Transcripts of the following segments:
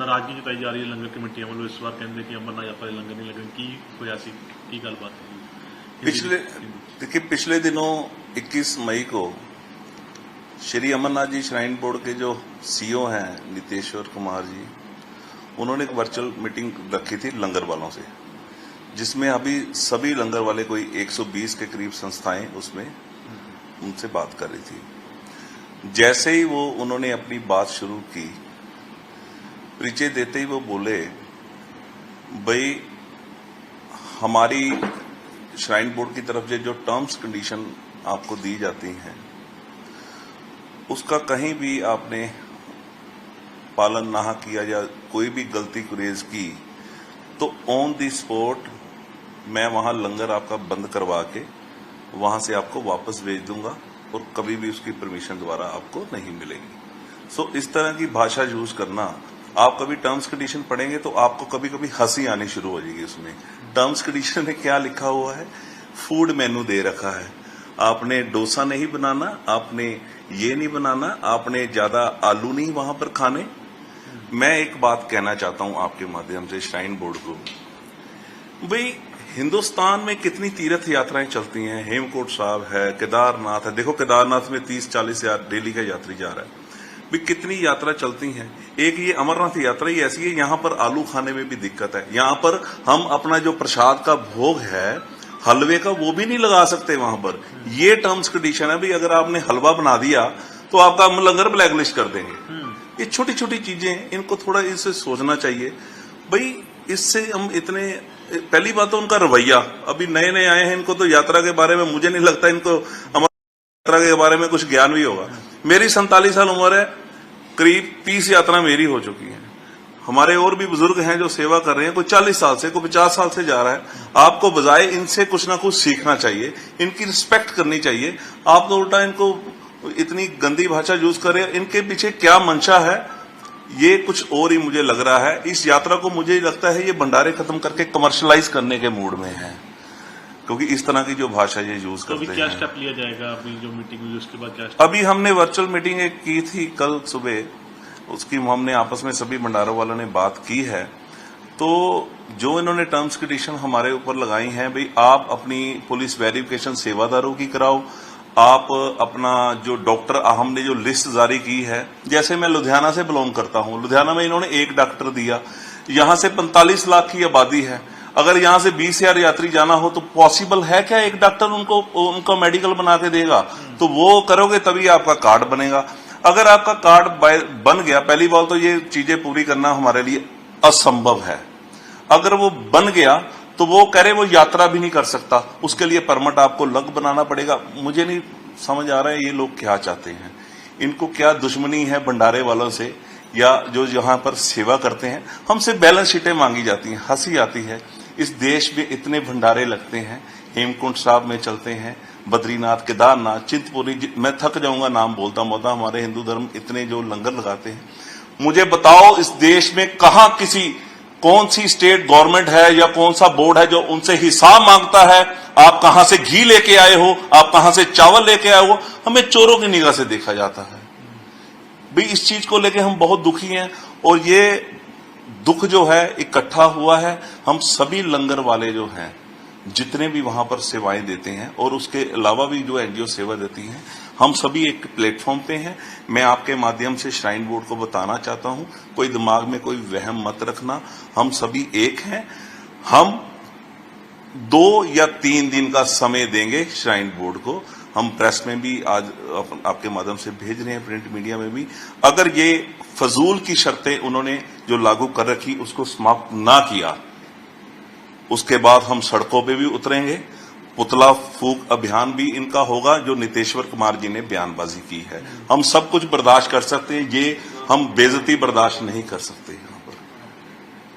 नाराजगी जताई जा रही है लंगर कमेटियां वालों इस बार कहते कि अमरनाथ यात्रा लंगर नहीं लगन की होया सी की गलबात है। पिछले दिनों 21 मई को श्री अमरनाथ जी श्राइन बोर्ड के जो सीईओ हैं नितेश्वर कुमार जी, उन्होंने एक वर्चुअल मीटिंग रखी थी लंगर वालों से, जिसमें अभी सभी लंगर वाले कोई 120 के करीब संस्थाएं उसमें उनसे बात कर रही थी। जैसे ही वो उन्होंने अपनी बात शुरू की, परिचय देते ही वो बोले, भाई हमारी श्राइन बोर्ड की तरफ से जो टर्म्स कंडीशन आपको दी जाती हैं उसका कहीं भी आपने पालन ना किया या कोई भी गलती गुरेज की तो ऑन दी स्पॉट मैं वहां लंगर आपका बंद करवा के वहां से आपको वापस भेज दूंगा और कभी भी उसकी परमिशन दोबारा आपको नहीं मिलेगी। सो इस तरह की भाषा यूज करना, आप कभी टर्म्स कंडीशन पढ़ेंगे तो आपको कभी कभी हंसी आनी शुरू हो जाएगी। उसमें टर्म्स कंडीशन में क्या लिखा हुआ है, फूड मेनू दे रखा है, आपने डोसा नहीं बनाना, आपने ये नहीं बनाना, आपने ज्यादा आलू नहीं वहां पर खाने। मैं एक बात कहना चाहता हूं आपके माध्यम से श्राइन बोर्ड को, भाई हिंदुस्तान में कितनी तीर्थ यात्राएं चलती हैं, हेमकोट साहब है, केदारनाथ है, देखो केदारनाथ में 30-40 हजार डेली का यात्री जा रहा है, भी कितनी यात्रा चलती हैं। एक ये अमरनाथ यात्रा ही ऐसी है, यहां पर आलू खाने में भी दिक्कत है, यहां पर हम अपना जो प्रसाद का भोग है हलवे का वो भी नहीं लगा सकते वहां पर। ये टर्म्स कंडीशन है, भाई अगर आपने हलवा बना दिया तो आपका हम लंगर ब्लैकलिस्ट कर देंगे। ये छोटी छोटी चीजें, इनको थोड़ा इससे सोचना चाहिए। भाई इससे हम इतने, पहली बात तो उनका रवैया, अभी नए नए आए हैं, इनको तो यात्रा के बारे में मुझे नहीं लगता इनको यात्रा के बारे में कुछ ज्ञान भी होगा। मेरी 47 साल उम्र है, करीब 30 यात्रा मेरी हो चुकी है। हमारे और भी बुजुर्ग हैं जो सेवा कर रहे हैं, कोई 40 साल से, कोई 50 साल से जा रहा है। आपको बजाय इनसे कुछ ना कुछ सीखना चाहिए, इनकी रिस्पेक्ट करनी चाहिए। आप तो उल्टा इनको इतनी गंदी भाषा यूज कर रहे हैं। इनके पीछे क्या मंशा है ये कुछ और ही मुझे लग रहा है। इस यात्रा को मुझे लगता है ये भंडारे खत्म करके कमर्शलाइज करने के मूड में है, क्योंकि इस तरह की जो भाषा ये यूज करते हैं। क्या स्टेप लिया जाएगा अभी जो मीटिंग हुई उसके बाद क्या? अभी हमने वर्चुअल मीटिंग एक की थी कल सुबह, उसकी हमने आपस में सभी भंडारों वालों ने बात की है। तो जो इन्होंने टर्म्स कंडीशन हमारे ऊपर लगाई हैं, भाई आप अपनी पुलिस वेरिफिकेशन सेवादारों की कराओ, आप अपना जो डॉक्टर, हमने जो लिस्ट जारी की है, जैसे मैं लुधियाना से बिलोंग करता हूं, लुधियाना में इन्होंने एक डॉक्टर दिया, यहां से 45 लाख की आबादी है, अगर यहां से 20,000 यात्री जाना हो तो पॉसिबल है क्या एक डॉक्टर उनको मेडिकल बना के देगा? तो वो करोगे तभी आपका कार्ड बनेगा। अगर आपका कार्ड बन गया, पहली बात तो ये चीजें पूरी करना हमारे लिए असंभव है। अगर वो बन गया तो वो कह रहे वो यात्रा भी नहीं कर सकता, उसके लिए परमिट आपको अलग बनाना पड़ेगा। मुझे नहीं समझ आ रहा है ये लोग क्या चाहते हैं, इनको क्या दुश्मनी है भंडारे वालों से या जो यहां पर सेवा करते हैं। हमसे बैलेंस शीटें मांगी जाती हैं, हंसी आती है। इस देश में इतने भंडारे लगते हैं, हेमकुंड साहब में चलते हैं, बद्रीनाथ, केदारनाथ, चिंतपूर्णी, मैं थक जाऊंगा नाम बोलता बोलता। हमारे हिंदू धर्म इतने जो लंगर लगाते हैं, मुझे बताओ इस देश में कहां कौन सी स्टेट गवर्नमेंट है या कौन सा बोर्ड है जो उनसे हिसाब मांगता है, आप कहां से घी लेके आए हो, आप कहां से चावल लेके आए हो। हमें चोरों की निगाह से देखा जाता है। भाई इस चीज को लेके हम बहुत दुखी हैं, और ये दुख जो है इकट्ठा हुआ है। हम सभी लंगर वाले जो हैं, जितने भी वहां पर सेवाएं देते हैं और उसके अलावा भी जो एनजीओ सेवा देती हैं, हम सभी एक प्लेटफॉर्म पे हैं। मैं आपके माध्यम से श्राइन बोर्ड को बताना चाहता हूं, कोई दिमाग में कोई वहम मत रखना, हम सभी एक हैं। हम 2 या 3 दिन का समय देंगे श्राइन बोर्ड को। हम प्रेस में भी आज आपके माध्यम से भेज रहे हैं, प्रिंट मीडिया में भी। अगर ये फजूल की शर्तें उन्होंने जो लागू कर रखी उसको समाप्त ना किया, उसके बाद हम सड़कों पे भी उतरेंगे। पुतला फूंक अभियान भी इनका होगा, जो नितेश्वर कुमार जी ने बयानबाजी की है। हम सब कुछ बर्दाश्त कर सकते हैं, ये हम बेइज्जती बर्दाश्त नहीं कर सकते। यहाँ पर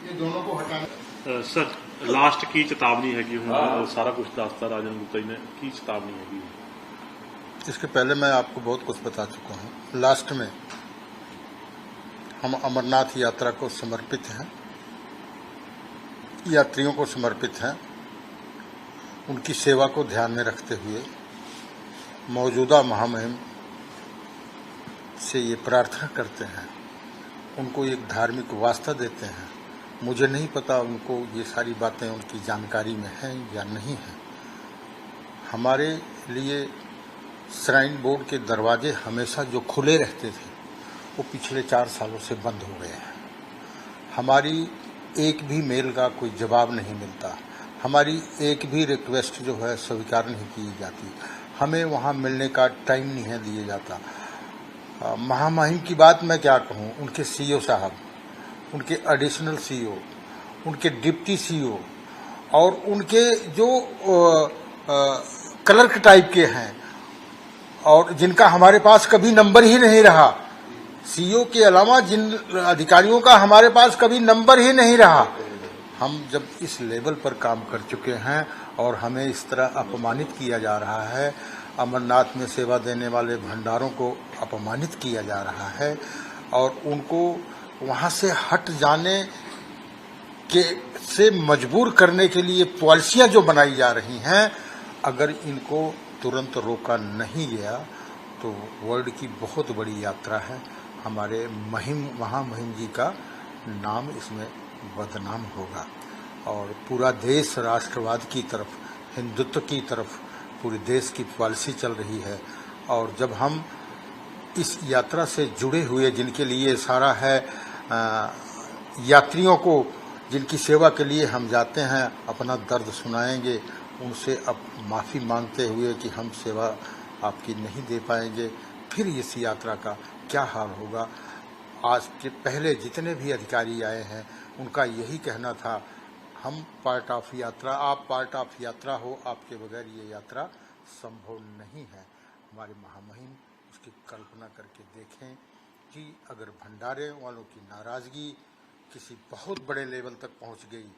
ये दोनों को हटाना सर लास्ट की चेतावनी है कि सारा कुछ दास्ता राजन गुप्ता जी ने की चेतावनी है। इसके पहले मैं आपको बहुत कुछ बता चुका हूँ। लास्ट में हम अमरनाथ यात्रा को समर्पित हैं, यात्रियों को समर्पित हैं। उनकी सेवा को ध्यान में रखते हुए मौजूदा महामहिम से ये प्रार्थना करते हैं उनको एक धार्मिक वास्ता देते हैं। मुझे नहीं पता उनको ये सारी बातें उनकी जानकारी में हैं या नहीं हैं। हमारे लिए श्राइन बोर्ड के दरवाजे हमेशा जो खुले रहते थे वो पिछले 4 सालों से बंद हो गए हैं। हमारी एक भी मेल का कोई जवाब नहीं मिलता, हमारी एक भी रिक्वेस्ट जो है स्वीकार नहीं की जाती, हमें वहाँ मिलने का टाइम नहीं है दिया जाता। महामहिम की बात मैं क्या कहूँ, उनके सीईओ साहब, उनके एडिशनल सीईओ, उनके डिप्टी सीईओ और उनके जो क्लर्क टाइप के हैं और जिनका हमारे पास कभी नंबर ही नहीं रहा, सीईओ के अलावा जिन अधिकारियों का हमारे पास कभी नंबर ही नहीं रहा। हम जब इस लेवल पर काम कर चुके हैं और हमें इस तरह अपमानित किया जा रहा है, अमरनाथ में सेवा देने वाले भंडारों को अपमानित किया जा रहा है और उनको वहां से हट जाने के से मजबूर करने के लिए पॉलिसियां जो बनाई जा रही हैं, अगर इनको तुरंत रोका नहीं गया तो वर्ल्ड की बहुत बड़ी यात्रा है। हमारे महामहिम जी का नाम इसमें बदनाम होगा और पूरा देश राष्ट्रवाद की तरफ, हिंदुत्व की तरफ पूरे देश की पॉलिसी चल रही है। और जब हम इस यात्रा से जुड़े हुए जिनके लिए सारा है, यात्रियों को जिनकी सेवा के लिए हम जाते हैं, अपना दर्द सुनाएंगे, उनसे अब माफ़ी मांगते हुए कि हम सेवा आपकी नहीं दे पाएंगे, फिर इस यात्रा का क्या हाल होगा। आज के पहले जितने भी अधिकारी आए हैं उनका यही कहना था, हम पार्ट ऑफ यात्रा, आप पार्ट ऑफ यात्रा हो, आपके बगैर ये यात्रा संभव नहीं है। हमारे महामहिम उसकी कल्पना करके देखें कि अगर भंडारे वालों की नाराज़गी किसी बहुत बड़े लेवल तक पहुंच गई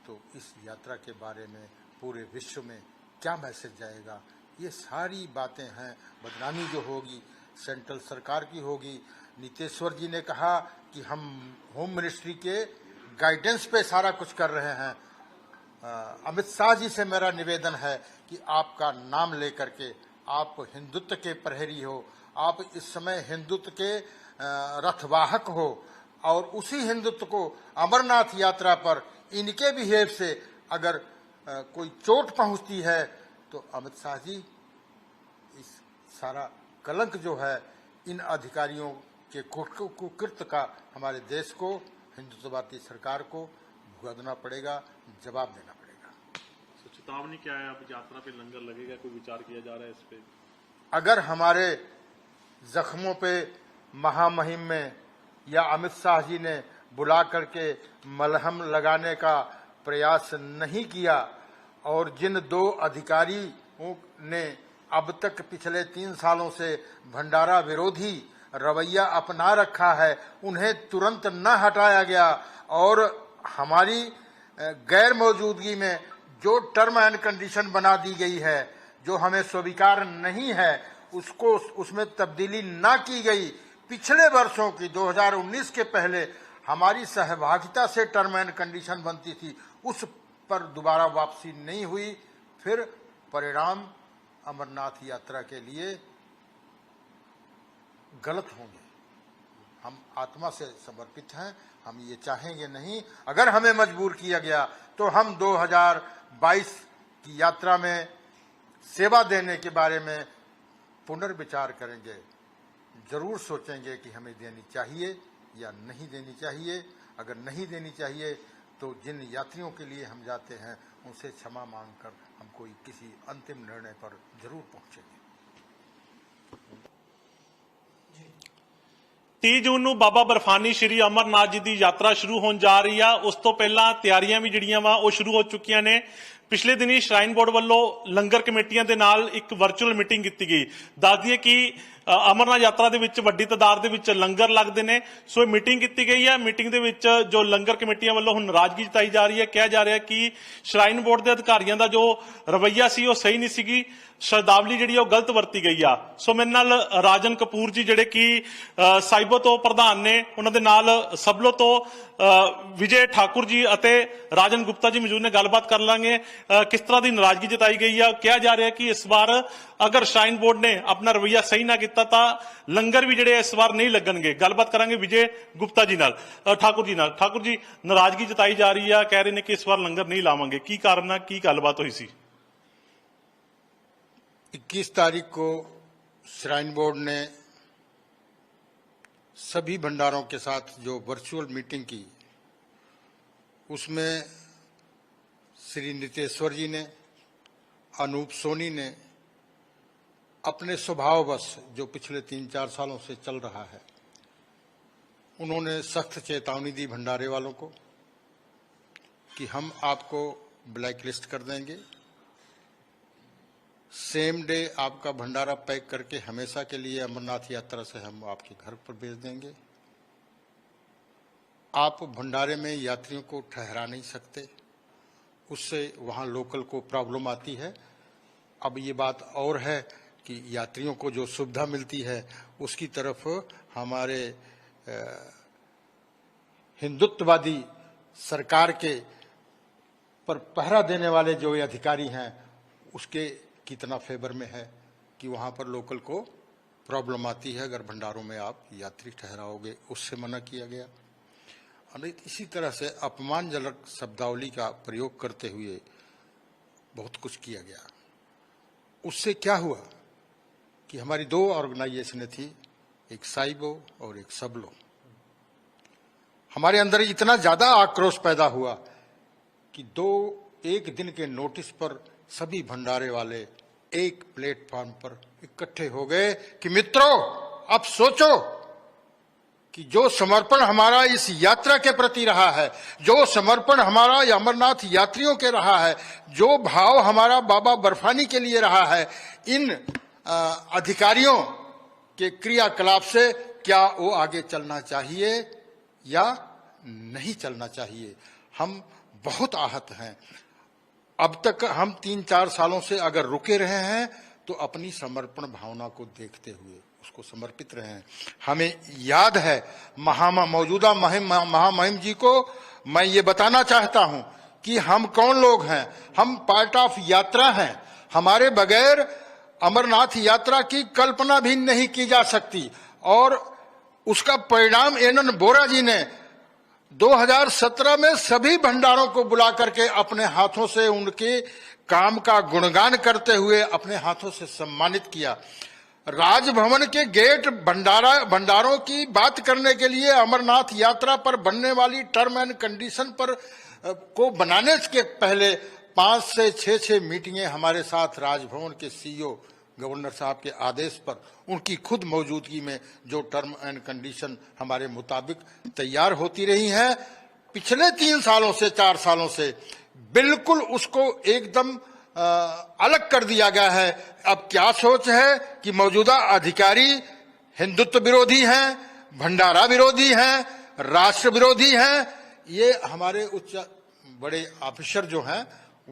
तो इस यात्रा के बारे में पूरे विश्व में क्या मैसेज जाएगा। ये सारी बातें हैं। बदनामी जो होगी सेंट्रल सरकार की होगी। नीतीश्वर जी ने कहा कि हम होम मिनिस्ट्री के गाइडेंस पे सारा कुछ कर रहे हैं। अमित शाह जी से मेरा निवेदन है कि आपका नाम लेकर के, आप हिंदुत्व के प्रहरी हो, आप इस समय हिंदुत्व के रथवाहक हो और उसी हिंदुत्व को अमरनाथ यात्रा पर इनके बिहेव से अगर कोई चोट पहुंचती है तो अमित शाह जी इस सारा कलंक जो है इन अधिकारियों के कुकृत्य का हमारे देश को, हिंदुत्ववादी सरकार को भुगतना पड़ेगा, जवाब देना पड़ेगा। चेतावनी क्या है? अब यात्रा पे लंगर लगेगा, कोई विचार किया जा रहा है इस पे? अगर हमारे जख्मों पे महामहिम में या अमित शाह जी ने बुला करके मलहम लगाने का प्रयास नहीं किया और जिन 2 अधिकारियों ने अब तक पिछले 3 सालों से भंडारा विरोधी रवैया अपना रखा है, उन्हें तुरंत न हटाया गया और हमारी गैर मौजूदगी में जो टर्म एंड कंडीशन बना दी गई है, जो हमें स्वीकार नहीं है, उसको उसमें तब्दीली न की गई। पिछले वर्षों की 2019 के पहले हमारी सहभागिता से टर्म एंड कंडीशन बनती थी, उस पर दोबारा वापसी नहीं हुई। फिर परिणाम अमरनाथ यात्रा के लिए गलत होंगे। हम आत्मा से समर्पित हैं, हम ये चाहेंगे नहीं। अगर हमें मजबूर किया गया तो हम 2022 की यात्रा में सेवा देने के बारे में पुनर्विचार करेंगे। जरूर सोचेंगे कि हमें देनी चाहिए या नहीं देनी चाहिए। अगर नहीं देनी चाहिए तो जिन यात्रियों के लिए हम जाते हैं उनसे क्षमा मांगकर हम कोई किसी अंतिम निर्णय पर जरूर पहुंचेंगे। 30 ਜੂਨ ਨੂੰ ਬਾਬਾ ਬਰਫਾਨੀ ਸ਼੍ਰੀ ਅਮਰਨਾਥ ਜੀ ਦੀ ਯਾਤਰਾ ਸ਼ੁਰੂ ਹੋਣ ਜਾ ਰਹੀ ਆ। ਉਸ ਤੋਂ ਪਹਿਲਾਂ ਤਿਆਰੀਆਂ ਵੀ ਜਿਹੜੀਆਂ ਵਾ ਉਹ ਸ਼ੁਰੂ ਹੋ ਚੁੱਕੀਆਂ ਨੇ। ਪਿਛਲੇ ਦਿਨੀ ਸ਼ਰਾਈਨ ਬੋਰਡ ਵੱਲੋਂ ਲੰਗਰ ਕਮੇਟੀਆਂ ਦੇ ਨਾਲ ਇੱਕ ਵਰਚੁਅਲ ਮੀਟਿੰਗ ਕੀਤੀ ਗਈ। ਦੱਸ ਦਈਏ ਕਿ ਅਮਰਨਾਥ ਯਾਤਰਾ ਦੇ ਵਿੱਚ ਵੱਡੀ ਤਾਦਾਦ ਦੇ ਵਿੱਚ ਲੰਗਰ ਲੱਗਦੇ ਨੇ। ਸੋ ਇਹ ਮੀਟਿੰਗ ਕੀਤੀ ਗਈ ਹੈ। ਮੀਟਿੰਗ ਦੇ ਵਿੱਚ ਜੋ ਲੰਗਰ ਕਮੇਟੀਆਂ ਵੱਲੋਂ ਹੁਣ ਨਾਰਾਜ਼ਗੀ ਜਤਾਈ ਜਾ ਰਹੀ ਹੈ। ਕਿਹਾ ਜਾ ਰਿਹਾ ਕਿ ਸ਼ਰਾਈਨ ਬੋਰਡ ਦੇ ਅਧਿਕਾਰੀਆਂ ਦਾ ਜੋ ਰਵੱਈਆ ਸੀ ਉਹ ਸਹੀ ਨਹੀਂ ਸੀਗੀ। ਸ਼ਬਦਾਵਲੀ ਜਿਹੜੀ ਆ ਉਹ ਗਲਤ ਵਰਤੀ ਗਈ ਆ। ਸੋ ਮੇਰੇ ਨਾਲ ਰਾਜਨ ਕਪੂਰ ਜੀ ਜਿਹੜੇ ਕਿ ਸਾਈਬੋ ਤੋਂ ਪ੍ਰਧਾਨ ਨੇ, ਉਹਨਾਂ ਦੇ ਨਾਲ ਸਬਲੋ ਤੋਂ ਵਿਜੇ ਠਾਕੁਰ ਜੀ ਅਤੇ ਰਾਜਨ ਗੁਪਤਾ ਜੀ ਮੌਜੂਦ ਨੇ। ਗੱਲਬਾਤ ਕਰ ਲਾਂਗੇ ਕਿਸ ਤਰ੍ਹਾਂ ਦੀ ਨਾਰਾਜ਼ਗੀ ਜਤਾਈ ਗਈ ਆ। ਕਿਹਾ ਜਾ ਰਿਹਾ ਕਿ ਇਸ ਵਾਰ ਅਗਰ ਸ਼ਰਾਈਨ ਬੋਰਡ ਨੇ ਆਪਣਾ ਰਵੱਈਆ ਸਹੀ ਨਾ ਕੀਤਾ ਤਾਂ ਲੰਗਰ ਵੀ ਜਿਹੜੇ ਇਸ ਵਾਰ ਨਹੀਂ ਲੱਗਣਗੇ। ਗੱਲਬਾਤ ਕਰਾਂਗੇ ਵਿਜੇ ਗੁਪਤਾ ਜੀ ਨਾਲ, ਠਾਕੁਰ ਜੀ ਨਾਲ। ਠਾਕੁਰ ਜੀ, ਨਾਰਾਜ਼ਗੀ ਜਤਾਈ ਜਾ ਰਹੀ ਆ, ਕਹਿ ਰਹੇ ਨੇ ਕਿ ਇਸ ਵਾਰ ਲੰਗਰ ਨਹੀਂ ਲਾਵਾਂਗੇ, ਕੀ ਕਾਰਨ ਆ, ਕੀ ਗੱਲਬਾਤ ਹੋਈ ਸੀ? 21 तारीख को श्राइन बोर्ड ने सभी भंडारों के साथ जो वर्चुअल मीटिंग की, उसमें श्री नितेश्वर जी ने, अनूप सोनी ने अपने स्वभाववश जो पिछले 3-4 सालों से चल रहा है, उन्होंने सख्त चेतावनी दी भंडारे वालों को कि हम आपको ब्लैक लिस्ट कर देंगे, सेम डे आपका भंडारा पैक करके हमेशा के लिए अमरनाथ यात्रा से हम आपके घर पर भेज देंगे। आप भंडारे में यात्रियों को ठहरा नहीं सकते, उससे वहाँ लोकल को प्रॉब्लम आती है। अब ये बात और है कि यात्रियों को जो सुविधा मिलती है उसकी तरफ हमारे हिंदुत्ववादी सरकार के पर पहरा देने वाले जो अधिकारी हैं उसके कितना फेवर में है कि वहाँ पर लोकल को प्रॉब्लम आती है अगर भंडारों में आप यात्री ठहराओगे, उससे मना किया गया। इसी तरह से अपमानजनक शब्दावली का प्रयोग करते हुए बहुत कुछ किया गया। उससे क्या हुआ कि हमारी 2 ऑर्गेनाइजेशनें थी, एक साइबो और एक सबलो। हमारे अंदर इतना ज्यादा आक्रोश पैदा हुआ कि 1 दिन के नोटिस पर सभी भंडारे वाले एक प्लेटफॉर्म पर इकट्ठे हो गए कि मित्रों, अब सोचो कि जो समर्पण हमारा इस यात्रा के प्रति रहा है, जो समर्पण हमारा अमरनाथ यात्रियों के रहा है, जो भाव हमारा बाबा बर्फानी के लिए रहा है, इन अधिकारियों के क्रियाकलाप से क्या वो आगे चलना चाहिए या नहीं चलना चाहिए। हम बहुत आहत हैं। अब तक हम 3-4 सालों से अगर रुके रहे हैं तो अपनी समर्पण भावना को देखते हुए उसको समर्पित रहे हैं। हमें याद है मौजूदा महामहिम जी को मैं ये बताना चाहता हूं कि हम कौन लोग हैं। हम पार्ट ऑफ यात्रा हैं। हमारे बगैर अमरनाथ यात्रा की कल्पना भी नहीं की जा सकती और उसका परिणाम एनएन बोरा जी ने 2017 में सभी भंडारों को बुला करके अपने हाथों से उनके काम का गुणगान करते हुए अपने हाथों से सम्मानित किया। राजभवन के गेट भंडारों की बात करने के लिए अमरनाथ यात्रा पर बनने वाली टर्म एंड कंडीशन पर को बनाने के पहले 5 से 6 मीटिंगें हमारे साथ राजभवन के सीईओ गवर्नर साहब के आदेश पर उनकी खुद मौजूदगी में जो टर्म एंड कंडीशन हमारे मुताबिक तैयार होती रही हैं, पिछले 3 सालों से 4 सालों से बिल्कुल उसको एकदम अलग कर दिया गया है। अब क्या सोच है कि मौजूदा अधिकारी हिंदुत्व विरोधी हैं, भंडारा विरोधी हैं, राष्ट्र विरोधी हैं। ये हमारे उच्च बड़े ऑफिसर जो हैं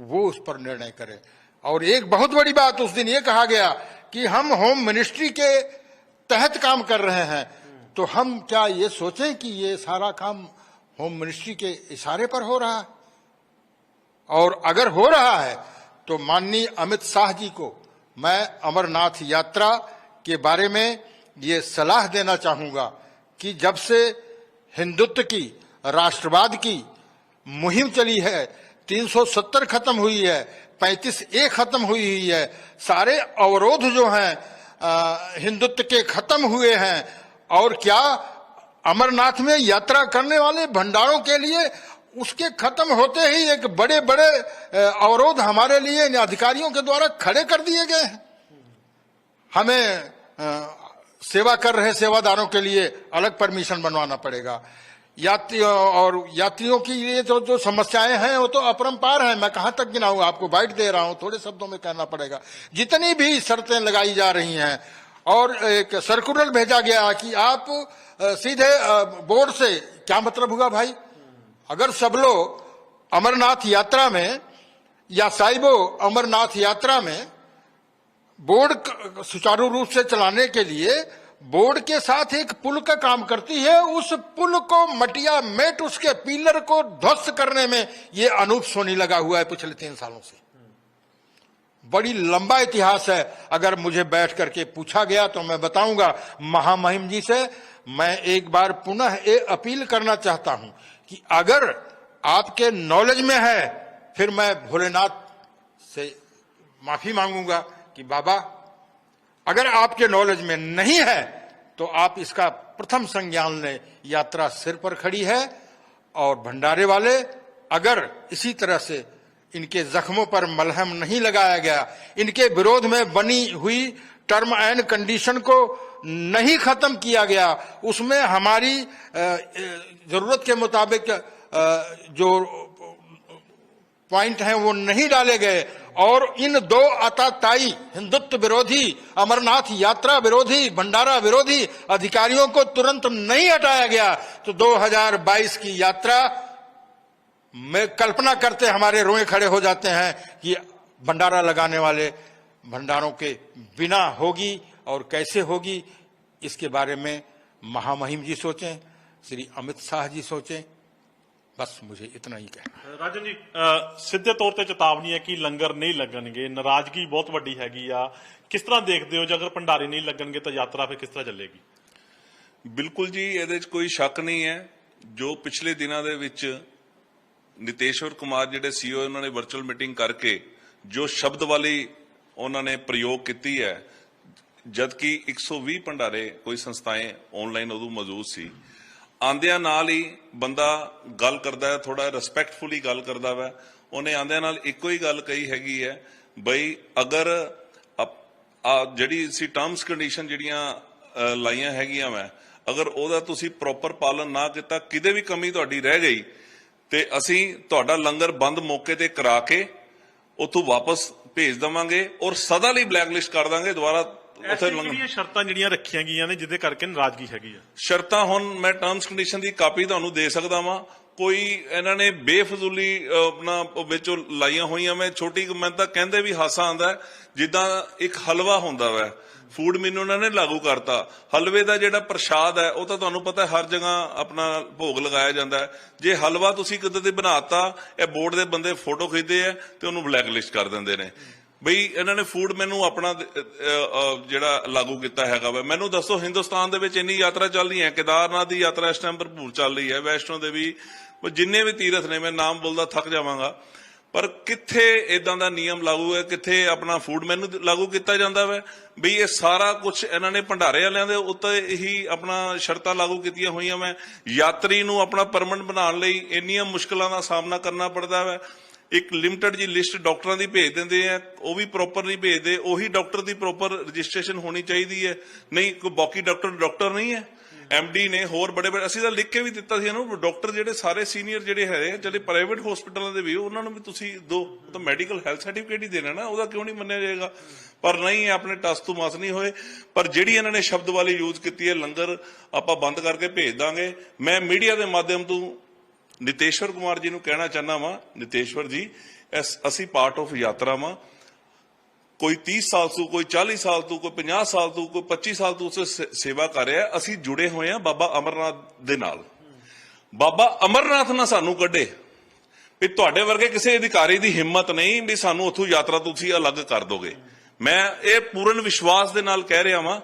वो उस पर निर्णय करें। और एक बहुत बड़ी बात उस दिन ये कहा गया कि हम होम मिनिस्ट्री के तहत काम कर रहे हैं, तो हम क्या ये सोचें कि ये सारा काम होम मिनिस्ट्री के इशारे पर हो रहा है? और अगर हो रहा है तो माननीय अमित शाह जी को मैं अमरनाथ यात्रा के बारे में ये सलाह देना चाहूंगा कि जब से हिंदुत्व की, राष्ट्रवाद की मुहिम चली है, 370 खत्म हुई है, 35A खत्म हुई है, सारे अवरोध जो हैं हिंदुत्व के खत्म हुए हैं। और क्या अमरनाथ में यात्रा करने वाले भंडारों के लिए उसके खत्म होते ही एक बड़े बड़े अवरोध हमारे लिए इन अधिकारियों के द्वारा खड़े कर दिए गए हैं। हमें सेवा कर रहे सेवादारों के लिए अलग परमिशन बनवाना पड़ेगा। यात्रियों की ये जो समस्याएं हैं वो तो अपरंपार हैं। मैं कहां तक गिनाऊं, आपको बाइट दे रहा हूं, थोड़े शब्दों में कहना पड़ेगा। जितनी भी शर्तें लगाई जा रही हैं और एक सर्कुलर भेजा गया कि आप सीधे बोर्ड से, क्या मतलब हुआ भाई? अगर सब लोग अमरनाथ यात्रा में या साइबो अमरनाथ यात्रा में बोर्ड सुचारू रूप से चलाने के लिए बोर्ड के साथ एक पुल का काम करती है। उस पुल को मटिया मेट उसके पिलर को ध्वस्त करने में ये अनूप सोनी लगा हुआ है पिछले 3 सालों से। बड़ी लंबा इतिहास है। अगर मुझे बैठ करके पूछा गया तो मैं बताऊंगा। महामहिम जी से मैं एक बार पुनः ये अपील करना चाहता हूं कि अगर आपके नॉलेज में है, फिर मैं भोलेनाथ से माफी मांगूंगा कि बाबा अगर आपके नॉलेज में नहीं है तो आप इसका प्रथम संज्ञान लें। यात्रा सिर पर खड़ी है और भंडारे वाले अगर इसी तरह से इनके जख्मों पर मलहम नहीं लगाया गया, इनके विरोध में बनी हुई टर्म एंड कंडीशन को नहीं खत्म किया गया, उसमें हमारी जरूरत के मुताबिक जो पॉइंट हैं वो नहीं डाले गए और इन 2 आताताई हिंदुत्व विरोधी, अमरनाथ यात्रा विरोधी, भंडारा विरोधी अधिकारियों को तुरंत नहीं हटाया गया तो 2022 की यात्रा में कल्पना करते हमारे रोए खड़े हो जाते हैं कि भंडारा लगाने वाले भंडारों के बिना होगी और कैसे होगी। इसके बारे में महामहिम जी सोचें, श्री अमित शाह जी सोचें। बस मुझे इतना ही कहना। ਰਾਜਨ ਜੀ ਸਿੱਧੇ ਤੌਰ ਤੇ ਚੇਤਾਵਨੀ ਹੈ ਕਿ ਲੰਗਰ ਨਹੀਂ ਲੱਗਣਗੇ, ਨਾਰਾਜ਼ਗੀ ਬਹੁਤ ਵੱਡੀ ਹੈਗੀ ਆ, ਕਿਸ ਤਰ੍ਹਾਂ ਦੇਖਦੇ ਹੋ? ਜੇ ਅਗਰ ਭੰਡਾਰੇ ਨਹੀਂ ਲੱਗਣਗੇ ਤਾਂ ਯਾਤਰਾ ਫਿਰ ਕਿਸ ਤਰ੍ਹਾਂ ਚੱਲੇਗੀ? ਬਿਲਕੁਲ ਜੀ, ਇਹਦੇ 'ਚ ਕੋਈ ਸ਼ੱਕ ਨਹੀਂ ਹੈ। ਜੋ ਪਿਛਲੇ ਦਿਨਾਂ ਦੇ ਵਿੱਚ ਨਿਤੇਸ਼ਵਰ ਕੁਮਾਰ ਜਿਹੜੇ ਸੀਓ, ਉਹਨਾਂ ਨੇ ਵਰਚੁਅਲ ਮੀਟਿੰਗ ਕਰਕੇ ਜੋ ਸ਼ਬਦ ਵਾਲੀ ਉਹਨਾਂ ਨੇ ਪ੍ਰਯੋਗ ਕੀਤੀ ਹੈ, ਜਦਕਿ 120 ਭੰਡਾਰੇ ਕੋਈ ਸੰਸਥਾएं ਆਨਲਾਈਨ ਉਦੋਂ ਮੌਜੂਦ ਸੀ। ਆਂਦਿਆਂ ਨਾਲ ਹੀ ਬੰਦਾ ਗੱਲ ਕਰਦਾ ਹੈ, ਥੋੜਾ ਰਿਸਪੈਕਟਫੁਲੀ ਗੱਲ ਕਰਦਾ ਵਾ। ਉਹਨੇ ਆਂਦਿਆਂ ਨਾਲ ਇੱਕੋ ਹੀ ਗੱਲ ਕਹੀ ਹੈਗੀ ਹੈ, ਬਈ ਅਗਰ ਜਿਹੜੀ ਅਸੀਂ ਟਰਮਸ ਕੰਡੀਸ਼ਨ ਜਿਹੜੀਆਂ ਲਾਈਆਂ ਹੈਗੀਆਂ ਵਾ, ਅਗਰ ਉਹਦਾ ਤੁਸੀਂ ਪ੍ਰੋਪਰ ਪਾਲਨ ਨਾ ਕੀਤਾ, ਕਿਤੇ ਵੀ ਕਮੀ ਤੁਹਾਡੀ ਰਹਿ ਗਈ ਤੇ ਅਸੀਂ ਤੁਹਾਡਾ ਲੰਗਰ ਬੰਦ ਮੌਕੇ ਤੇ ਕਰਾ ਕੇ ਉੱਥੋਂ ਵਾਪਸ ਭੇਜ ਦੇਵਾਂਗੇ ਔਰ ਸਦਾ ਲਈ ਬਲੈਕਲਿਸਟ ਕਰ ਦਾਂਗੇ ਦੁਬਾਰਾ। ਜਿਹੜੀਆਂ ਸ਼ਰਤਾਂ ਜਿਹੜੀਆਂ ਰੱਖੀਆਂ ਗਈਆਂ ਨੇ ਜਿਹਦੇ ਕਰਕੇ ਨਾਰਾਜ਼ਗੀ ਹੈਗੀ ਆ, ਸ਼ਰਤਾਂ ਹੁਣ ਮੈਂ ਟਰਮਸ ਕੰਡੀਸ਼ਨ ਦੀ ਕਾਪੀ ਤੁਹਾਨੂੰ ਦੇ ਸਕਦਾ ਵਾਂ। ਕੋਈ ਇਹਨਾਂ ਨੇ ਬੇਫਜ਼ੂਲੀ ਆਪਣਾ ਵਿੱਚੋਂ ਲਾਈਆਂ ਹੋਈਆਂ। ਮੈਂ ਛੋਟੀ ਮੈਂ ਤਾਂ ਕਹਿੰਦੇ ਵੀ ਹਾਸਾ ਆਉਂਦਾ, ਜਿੱਦਾਂ ਇੱਕ ਹਲਵਾ ਹੁੰਦਾ ਵਾ, ਫੂਡ ਮੈਨੂ ਉਹਨਾਂ ਨੇ ਲਾਗੂ ਕਰਤਾ। ਹਲਵੇ ਦਾ ਜਿਹੜਾ ਪ੍ਰਸ਼ਾਦ ਹੈ ਉਹ ਤਾਂ ਤੁਹਾਨੂੰ ਪਤਾ ਹਰ ਜਗ੍ਹਾ ਆਪਣਾ ਭੋਗ ਲਗਾਇਆ ਜਾਂਦਾ ਹੈ। ਜੇ ਹਲਵਾ ਤੁਸੀਂ ਕਿਤੇ ਤੇ ਬਣਾਤਾ, ਇਹ ਬੋਰਡ ਦੇ ਬੰਦੇ ਫੋਟੋ ਖਿੱਚਦੇ ਆ ਤੇ ਉਹਨੂੰ ਬਲੈਕਲਿਸਟ ਕਰ ਦਿੰਦੇ ਨੇ। ਬਈ ਇਹਨਾਂ ਨੇ ਫੂਡ ਮੈਨੂ ਆਪਣਾ ਜਿਹੜਾ ਲਾਗੂ ਕੀਤਾ ਹੈਗਾ ਵਾ। ਮੈਨੂੰ ਦੱਸੋ, ਹਿੰਦੁਸਤਾਨ ਦੇ ਵਿੱਚ ਇੰਨੀ ਯਾਤਰਾ ਚੱਲ ਰਹੀ ਹੈ, ਕੇਦਾਰਨਾਥ ਦੀ ਯਾਤਰਾ ਇਸ ਟਾਈਮ ਭਰਪੂਰ ਚੱਲ ਰਹੀ ਹੈ, ਵੈਸ਼ਨੋ ਦੇਵੀ, ਜਿੰਨੇ ਵੀ ਤੀਰਥ ਨੇ, ਮੈਂ ਨਾਮ ਬੋਲਦਾ ਥੱਕ ਜਾਵਾਂਗਾ, ਪਰ ਕਿੱਥੇ ਇਦਾਂ ਦਾ ਨਿਯਮ ਲਾਗੂ ਹੈ? ਕਿੱਥੇ ਆਪਣਾ ਫੂਡ ਮੈਨੂ ਲਾਗੂ ਕੀਤਾ ਜਾਂਦਾ ਵਾ? ਵੀ ਇਹ ਸਾਰਾ ਕੁਝ ਇਹਨਾਂ ਨੇ ਭੰਡਾਰੇ ਵਾਲਿਆਂ ਦੇ ਉੱਤੇ ਹੀ ਆਪਣਾ ਸ਼ਰਤਾਂ ਲਾਗੂ ਕੀਤੀਆਂ ਹੋਈਆਂ ਵਾ। ਯਾਤਰੀ ਨੂੰ ਆਪਣਾ ਪਰਮਨੈਂਟ ਬਣਾਉਣ ਲਈ ਇੰਨੀਆਂ ਮੁਸ਼ਕਲਾਂ ਦਾ ਸਾਹਮਣਾ ਕਰਨਾ ਪੜਦਾ ਵਾ। ਇੱਕ ਲਿਮਟਡ ਜੀ ਲਿਸਟ ਡਾਕਟਰਾਂ ਦੀ ਭੇਜ ਦਿੰਦੇ ਆ, ਉਹ ਵੀ ਪ੍ਰੋਪਰ ਨਹੀਂ ਭੇਜਦੇ। ਉਹੀ ਡਾਕਟਰ ਦੀ ਪ੍ਰੋਪਰ ਰਜਿਸਟ੍ਰੇਸ਼ਨ ਹੋਣੀ ਚਾਹੀਦੀ ਹੈ। ਨਹੀਂ, ਕੋਈ ਬਾਕੀ ਡਾਕਟਰ ਨਹੀਂ ਹੈ, MD ਨੇ, ਹੋਰ ਬੜੇ ਅਸੀਂ ਤਾਂ ਲਿਖ ਕੇ ਵੀ ਦਿੱਤਾ ਸੀ ਇਹਨੂੰ। ਡਾਕਟਰ ਜਿਹੜੇ ਸਾਰੇ ਸੀਨੀਅਰ ਜਿਹੜੇ ਹੈਗੇ ਜਿਹੜੇ ਪ੍ਰਾਈਵੇਟ ਹਸਪੀਟਲਾਂ ਦੇ ਵੀ, ਉਹਨਾਂ ਨੂੰ ਵੀ ਤੁਸੀਂ ਦੋ ਤਾਂ ਮੈਡੀਕਲ ਹੈਲਥ ਸਰਟੀਫਿਕੇਟ ਹੀ ਦੇਣਾ ਨਾ, ਉਹਦਾ ਕਿਉਂ ਨਹੀਂ ਮੰਨਿਆ ਜਾਏਗਾ? ਪਰ ਨਹੀਂ, ਆਪਣੇ ਟਸ ਤੋਂ ਮਸ ਨਹੀਂ ਹੋਏ। ਪਰ ਜਿਹੜੀ ਇਹਨਾਂ ਨੇ ਸ਼ਬਦ ਵਾਲੀ ਯੂਜ਼ ਕੀਤੀ ਹੈ, ਲੰਗਰ ਆਪਾਂ ਬੰਦ ਕਰਕੇ ਭੇਜ ਦਾਂਗੇ। ਮੈਂ ਮੀਡੀਆ ਦੇ ਮਾਧਿਅਮ ਤੋਂ ਨਿਤੇਸ਼ਵਰ ਕੁਮਾਰ ਜੀ ਨੂੰ ਕਹਿਣਾ ਚਾਹੁੰਦਾ ਵਾਂ, ਨਿਤੇਸ਼ਵਰ ਜੀ, ਅਸੀਂ ਪਾਰਟ ਆਫ ਯਾਤਰਾ ਵਾਂ। ਕੋਈ 30 ਸਾਲ ਤੋਂ, ਕੋਈ 40 ਸਾਲ ਤੋਂ, ਕੋਈ 50 ਸਾਲ ਤੋਂ, ਕੋਈ 25 ਸਾਲ ਤੋਂ ਸੇਵਾ ਕਰ ਰਿਹਾ। ਅਸੀਂ ਜੁੜੇ ਹੋਏ ਹਾਂ ਬਾਬਾ ਅਮਰਨਾਥ ਦੇ ਨਾਲ। ਬਾਬਾ ਅਮਰਨਾਥ ਨਾ ਸਾਨੂੰ ਕੱਢੇ ਵੀ ਤੁਹਾਡੇ ਵਰਗੇ ਕਿਸੇ ਅਧਿਕਾਰੀ ਦੀ ਹਿੰਮਤ ਨਹੀਂ ਵੀ ਸਾਨੂੰ ਉੱਥੋਂ ਯਾਤਰਾ ਤੁਸੀਂ ਅਲੱਗ ਕਰ ਦੋਗੇ। ਮੈਂ ਇਹ ਪੂਰਨ ਵਿਸ਼ਵਾਸ ਦੇ ਨਾਲ ਕਹਿ ਰਿਹਾ ਵਾਂ।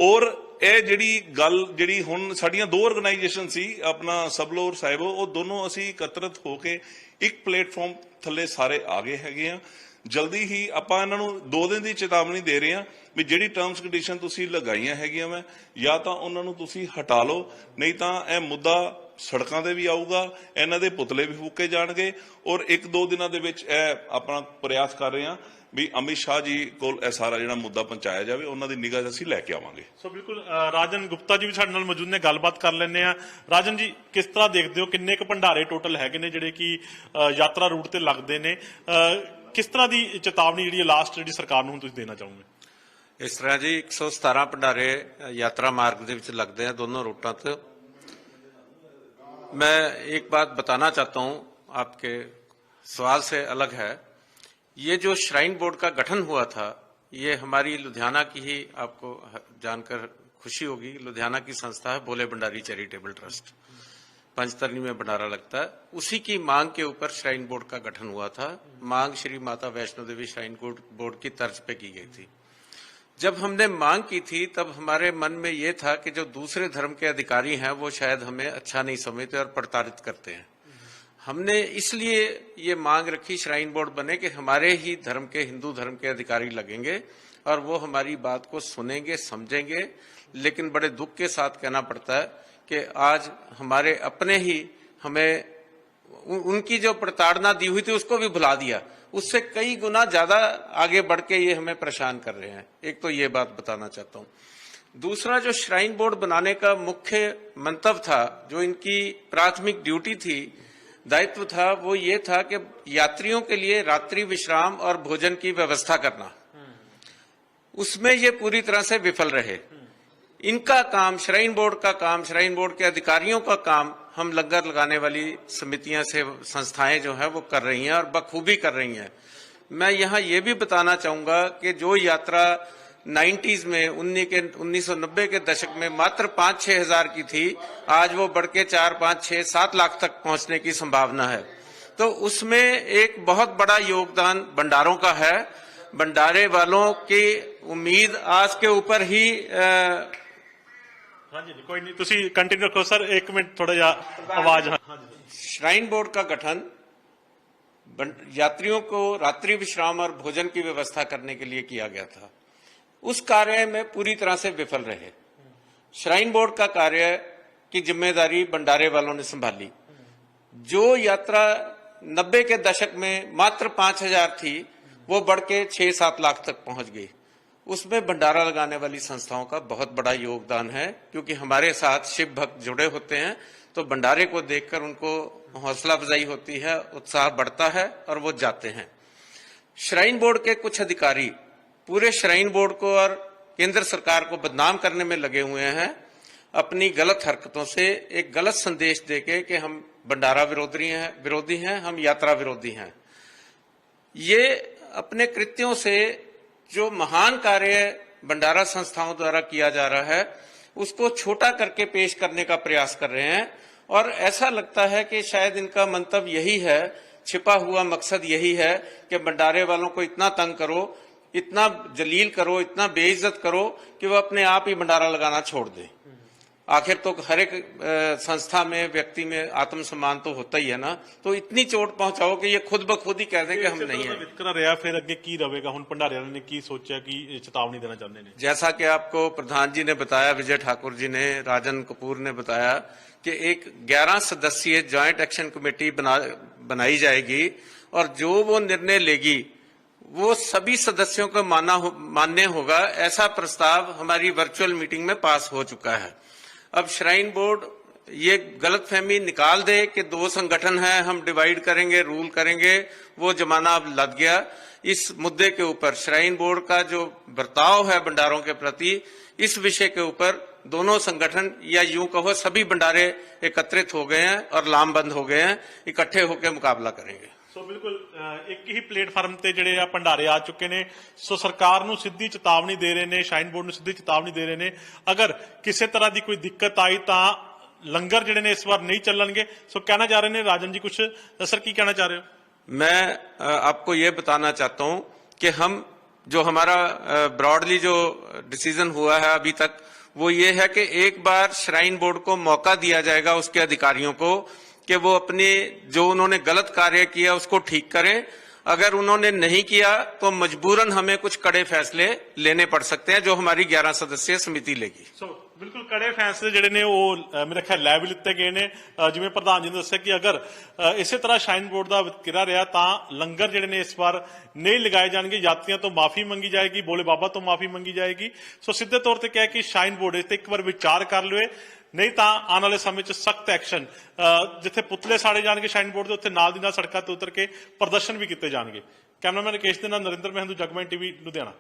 ਔਰ ਇਹ ਜਿਹੜੀ ਗੱਲ ਜਿਹੜੀ ਹੁਣ ਸਾਡੀਆਂ 2 ਆਰਗੇਨਾਈਜੇਸ਼ਨ ਸੀ, ਆਪਣਾ ਸਬਲੋ ਔਰ ਸਾਹਿਬੋ, ਉਹ ਦੋਨੋਂ ਅਸੀਂ ਇਕੱਤਰਤ ਹੋ ਕੇ ਇੱਕ ਪਲੇਟਫਾਰਮ ਥੱਲੇ ਸਾਰੇ ਆ ਗਏ ਹੈਗੇ ਆ। ਜਲਦੀ ਹੀ ਆਪਾਂ ਇਹਨਾਂ ਨੂੰ 2 ਦਿਨ ਦੀ ਚੇਤਾਵਨੀ ਦੇ ਰਹੇ ਹਾਂ ਵੀ ਜਿਹੜੀ ਟਰਮਸ ਕੰਡੀਸ਼ਨ ਤੁਸੀਂ ਲਗਾਈਆਂ ਹੈਗੀਆਂ ਵਾ, ਜਾਂ ਤਾਂ ਉਹਨਾਂ ਨੂੰ ਤੁਸੀਂ ਹਟਾ ਲਓ, ਨਹੀਂ ਤਾਂ ਇਹ ਮੁੱਦਾ ਸੜਕਾਂ ਤੇ ਵੀ ਆਊਗਾ, ਇਹਨਾਂ ਦੇ ਪੁਤਲੇ ਵੀ ਫੂਕੇ ਜਾਣਗੇ। ਔਰ 1-2 ਦਿਨਾਂ ਦੇ ਵਿੱਚ ਇਹ ਆਪਣਾ ਪ੍ਰਯਾਸ ਕਰ ਰਹੇ ਹਾਂ ਵੀ ਅਮਿਤ ਸ਼ਾਹ ਜੀ ਕੋਲ ਇਹ ਸਾਰਾ ਜਿਹੜਾ ਮੁੱਦਾ ਪਹੁੰਚਾਇਆ ਜਾਵੇ, ਉਹਨਾਂ ਦੀ ਨਿਗਾਹ 'ਚ ਅਸੀਂ ਲੈ ਕੇ ਆਵਾਂਗੇ। ਸੋ ਬਿਲਕੁਲ ਰਾਜਨ ਗੁਪਤਾ ਜੀ ਵੀ ਸਾਡੇ ਨਾਲ ਮੌਜੂਦ ਨੇ, ਗੱਲਬਾਤ ਕਰ ਲੈਂਦੇ ਆ। ਰਾਜਨ ਜੀ, ਕਿਸ ਤਰ੍ਹਾਂ ਦੇਖਦੇ ਹੋ, ਕਿੰਨੇ ਕੁ ਭੰਡਾਰੇ ਟੋਟਲ ਹੈਗੇ ਨੇ ਜਿਹੜੇ ਕਿ ਯਾਤਰਾ ਰੂਟ ਤੇ ਲੱਗਦੇ ਨੇ? ਕਿਸ ਤਰ੍ਹਾਂ ਦੀ ਚੇਤਾਵਨੀ ਜਿਹੜੀ ਲਾਸਟ ਜਿਹੜੀ ਸਰਕਾਰ ਨੂੰ ਹੁਣ ਤੁਸੀਂ ਦੇਣਾ ਚਾਹੋਗੇ? इस तरह जी 117 भंडारे यात्रा मार्ग के विच लगते हैं दोनों रूटों से। मैं एक बात बताना चाहता हूं, आपके सवाल से अलग है। ये जो श्राइन बोर्ड का गठन हुआ था ये हमारी लुधियाना की ही, आपको जानकर खुशी होगी, लुधियाना की संस्था है भोले भंडारी चैरिटेबल ट्रस्ट, पंचतरणी में भंडारा लगता है। उसी की मांग के ऊपर श्राइन बोर्ड का गठन हुआ था। मांग श्री माता वैष्णो देवी श्राइन बोर्ड की तर्ज पे की गई थी। जब हमने मांग की थी तब हमारे मन में ये था कि जो दूसरे धर्म के अधिकारी हैं वो शायद हमें अच्छा नहीं समझते और प्रताड़ित करते हैं। हमने इसलिए ये मांग रखी श्राइन बोर्ड बने कि हमारे ही धर्म के, हिंदू धर्म के अधिकारी लगेंगे और वो हमारी बात को सुनेंगे, समझेंगे। लेकिन बड़े दुख के साथ कहना पड़ता है कि आज हमारे अपने ही हमें उनकी जो प्रताड़ना दी हुई थी उसको भी भुला दिया, उससे कई गुना ज्यादा आगे बढ़ के ये हमें परेशान कर रहे हैं। एक तो ये बात बताना चाहता हूं। दूसरा, जो श्राइन बोर्ड बनाने का मुख्य मंतव्य था, जो इनकी प्राथमिक ड्यूटी थी, दायित्व था, वो ये था कि यात्रियों के लिए रात्रि विश्राम और भोजन की व्यवस्था करना। उसमें ये पूरी तरह से विफल रहे। इनका काम, श्राइन बोर्ड का काम, श्राइन बोर्ड के अधिकारियों का काम हम लंगर लगाने वाली समितियां से संस्थाएं जो है वो कर रही हैं और बखूबी कर रही हैं। मैं यहाँ ये भी बताना चाहूंगा कि जो यात्रा 90s में 1990 के दशक में मात्र 5-6 हजार की थी, आज वो बढ़ के 4-5-6-7 लाख तक पहुंचने की संभावना है। तो उसमें एक बहुत बड़ा योगदान भंडारों का है। भंडारे वालों की उम्मीद आज के ऊपर ही हाँ जी, कोई नहीं, तुसी कंटिन्यू रखो सर, 1 मिनट थोड़ा जा आवाज। हाँ जी। श्राइन बोर्ड का गठन यात्रियों को रात्रि विश्राम और भोजन की व्यवस्था करने के लिए किया गया था। उस कार्य में पूरी तरह से विफल रहे। श्राइन बोर्ड का कार्य की जिम्मेदारी भंडारे वालों ने संभाली। जो यात्रा 90 के दशक में मात्र 5,000 थी, वो बढ़ के 6-7 लाख तक पहुंच गई। उसमें भंडारा लगाने वाली संस्थाओं का बहुत बड़ा योगदान है, क्योंकि हमारे साथ शिव भक्त जुड़े होते हैं, तो भंडारे को देखकर उनको हौसला अफजाई होती है, उत्साह बढ़ता है और वो जाते हैं। श्राइन बोर्ड के कुछ अधिकारी पूरे श्राइन बोर्ड को और केंद्र सरकार को बदनाम करने में लगे हुए हैं, अपनी गलत हरकतों से एक गलत संदेश देके कि हम भंडारा विरोधी हैं, हम यात्रा विरोधी हैं। ये अपने कृत्यों से जो महान कार्य भंडारा संस्थाओं द्वारा किया जा रहा है उसको छोटा करके पेश करने का प्रयास कर रहे हैं, और ऐसा लगता है कि शायद इनका मंतव्य यही है, छिपा हुआ मकसद यही है कि भंडारे वालों को इतना तंग करो, इतना जलील करो, इतना बेइज्जत करो कि वो अपने आप ही भंडारा लगाना छोड़ दे। आखिर तो हर एक संस्था में, व्यक्ति में आत्मसम्मान तो होता ही है ना, तो इतनी चोट पहुंचाओ कि ये खुद ब खुद ही कह दें कि हम नहीं है। वितकरा रहा फिर अगे की रहेगा, हुण भंडारे ने की सोचा कि चेतावनी देना चाहते हैं? जैसा कि आपको प्रधान जी ने बताया, विजय ठाकुर जी ने, राजन कपूर ने बताया कि एक 11 सदस्यीय ज्वाइंट एक्शन कमेटी बनाई जाएगी, और जो वो निर्णय लेगी वो सभी सदस्यों को मान्य होगा। ऐसा प्रस्ताव हमारी वर्चुअल मीटिंग में पास हो चुका है। अब श्राइन बोर्ड ये गलतफहमी निकाल दे कि 2 संगठन हैं, हम डिवाइड करेंगे, रूल करेंगे, वो जमाना अब लग गया। इस मुद्दे के ऊपर श्राइन बोर्ड का जो बर्ताव है भंडारों के प्रति, इस विषय के ऊपर दोनों संगठन, या यूं कहो सभी भंडारे एकत्रित हो गए हैं और लामबंद हो गए हैं, इकट्ठे होकर मुकाबला करेंगे। सो बिल्कुल एक ही प्लेटफार्म ते जिहड़े आ भंडारे आ चुके ने। सो सरकार नूं सीधी चेतावनी दे रहे ने, श्राइन बोर्ड नूं सीधी चेतावनी दे रहे ने, अगर किसी तरह की कोई दिक्कत आई तां लंगर जिहड़े ने इस बार नहीं चलणगे। सो कहना चाह रहे ने राजन जी, कुछ सर की कहना चाह रहे हो? मैं आपको ये बताना चाहता हूं कि हम जो हमारा ब्रॉडली जो डिसीजन हुआ है अभी तक, वो ये है कि एक बार श्राइन बोर्ड को मौका दिया जाएगा, उसके अधिकारियों को, कि वो अपने जो उन्होंने गलत कार्य किया उसको ठीक करें। अगर उन्होंने नहीं किया तो मजबूरन हमें कुछ कड़े फैसले लेने पड़ सकते हैं, जो हमारी 11 सदस्यीय समिति लेगी। बिल्कुल कड़े फैसले जिहड़े ने वो मेरे ख्याल लै भी लिते गए ने। जिवें प्रधान जी ने दस्सिया कि अगर इस तरह श्राइन बोर्ड का वितकरा रहा तां लंगर जिहड़े ने इस बार नहीं लगाए जाएंगे, यात्रियों तो माफी मंगी जाएगी, भोले बाबा तो माफी मंगी जाएगी। सो सीधे तौर पर कह कि श्राइन बोर्ड इस एक बार विचार कर लवे, नहीं तो आने वाले समय च सख्त एक्शन, जिथे पुतले साड़े जाएंगे श्राइन बोर्ड के, उत्थे नाल दी नाल सड़कों ते उतर के प्रदर्शन भी किए जाएंगे। कैमरामैन राकेश दे नाल नरेंद्र महंदू, जगबानी टीवी, लुधियाना।